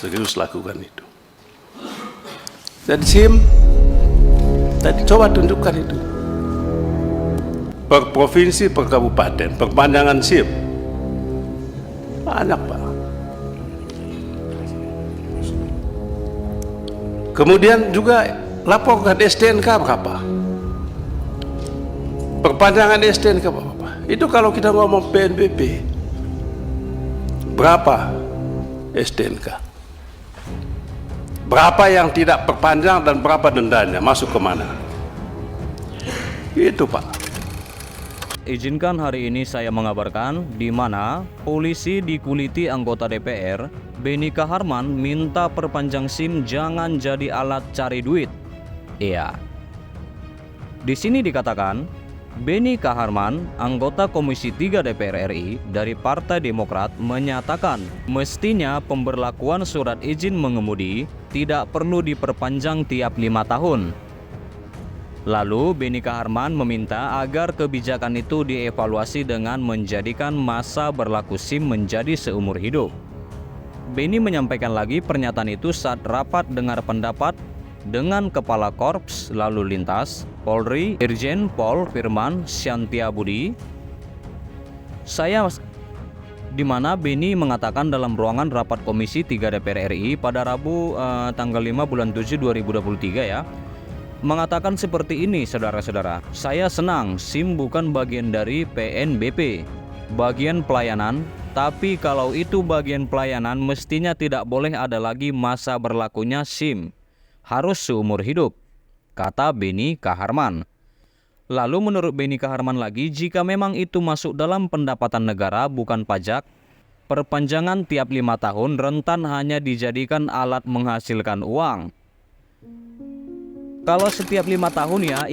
serius lakukan itu. Dan SIM tadi coba tunjukkan itu. Per provinsi, per kabupaten, perpanjangan SIM. Banyak, Pak. Kemudian juga laporkan STNK berapa. Perpanjangan STNK berapa. Itu kalau kita ngomong PNBP. Berapa STNK? Berapa yang tidak perpanjang dan berapa dendanya, masuk kemana? Itu, Pak. Izinkan hari ini saya mengabarkan di mana polisi dikuliti anggota DPR, Beni Kaharman minta perpanjang SIM jangan jadi alat cari duit. Iya. Di sini dikatakan, Beni Kaharman, anggota Komisi 3 DPR RI dari Partai Demokrat menyatakan mestinya pemberlakuan surat izin mengemudi tidak perlu diperpanjang tiap 5 tahun. Lalu Beni Kaharman meminta agar kebijakan itu dievaluasi dengan menjadikan masa berlaku SIM menjadi seumur hidup. Beni menyampaikan lagi pernyataan itu saat rapat dengar pendapat dengan Kepala Korps Lalu Lintas Polri Irjen Pol Firman Syantiabudi. Di mana Beni mengatakan dalam ruangan rapat Komisi 3 DPR RI pada Rabu tanggal 5 bulan 7 2023 ya. Mengatakan seperti ini, saudara-saudara. Saya senang SIM bukan bagian dari PNBP, bagian pelayanan, tapi kalau itu bagian pelayanan mestinya tidak boleh ada lagi masa berlakunya SIM. Harus seumur hidup, kata Beni Kaharman. Lalu menurut Beni Kaharman lagi, jika memang itu masuk dalam pendapatan negara bukan pajak, perpanjangan tiap 5 tahun rentan hanya dijadikan alat menghasilkan uang. Kalau setiap 5 tahun ya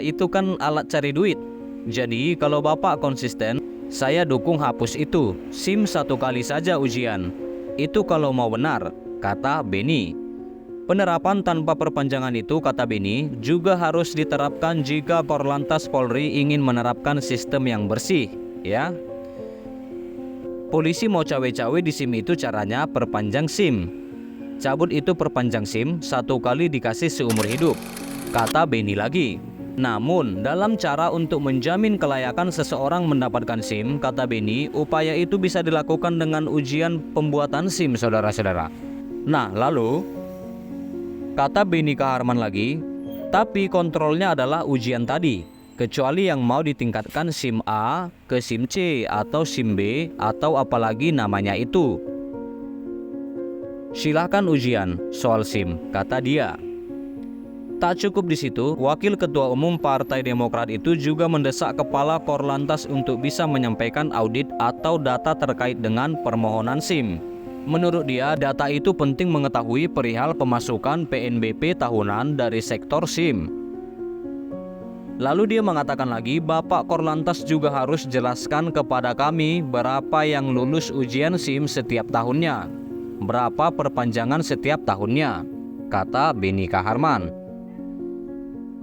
itu kan alat cari duit. Jadi kalau Bapak konsisten, saya dukung hapus itu. SIM 1 kali saja ujian. Itu kalau mau benar, kata Beni. Penerapan tanpa perpanjangan itu, kata Beni, juga harus diterapkan jika Korlantas Polri ingin menerapkan sistem yang bersih, ya. Polisi mau cawe-cawe di SIM itu caranya perpanjang SIM. Cabut itu perpanjang SIM 1 kali dikasih seumur hidup, kata Beni lagi. Namun dalam cara untuk menjamin kelayakan seseorang mendapatkan SIM, kata Beni, upaya itu bisa dilakukan dengan ujian pembuatan SIM, saudara-saudara. Nah lalu, kata Beni Kaharman lagi, tapi kontrolnya adalah ujian tadi, kecuali yang mau ditingkatkan SIM A ke SIM C atau SIM B atau apalagi namanya itu. Silahkan ujian soal SIM, kata dia. Tak cukup di situ, Wakil Ketua Umum Partai Demokrat itu juga mendesak Kepala Korlantas untuk bisa menyampaikan audit atau data terkait dengan permohonan SIM. Menurut dia, data itu penting mengetahui perihal pemasukan PNBP tahunan dari sektor SIM. Lalu dia mengatakan lagi, Bapak Korlantas juga harus jelaskan kepada kami berapa yang lulus ujian SIM setiap tahunnya, berapa perpanjangan setiap tahunnya, kata Beni Kaharman.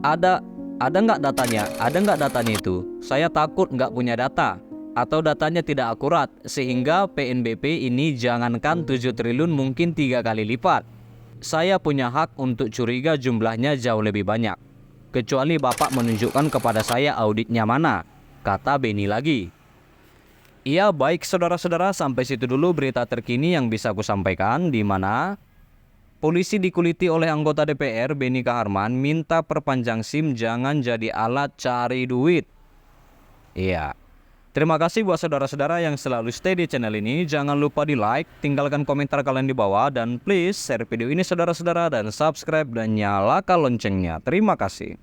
Ada nggak datanya? Ada nggak datanya itu? Saya takut nggak punya data atau datanya tidak akurat sehingga PNBP ini jangankan 7 triliun mungkin 3 kali lipat. Saya punya hak untuk curiga jumlahnya jauh lebih banyak. Kecuali Bapak menunjukkan kepada saya auditnya mana, kata Beni lagi. Iya, baik saudara-saudara, sampai situ dulu berita terkini yang bisa aku sampaikan, di mana polisi dikuliti oleh anggota DPR Beni Kaharman minta perpanjang SIM jangan jadi alat cari duit. Iya. Terima kasih buat saudara-saudara yang selalu stay di channel ini. Jangan lupa di like, tinggalkan komentar kalian di bawah, dan please share video ini saudara-saudara dan subscribe dan nyalakan loncengnya. Terima kasih.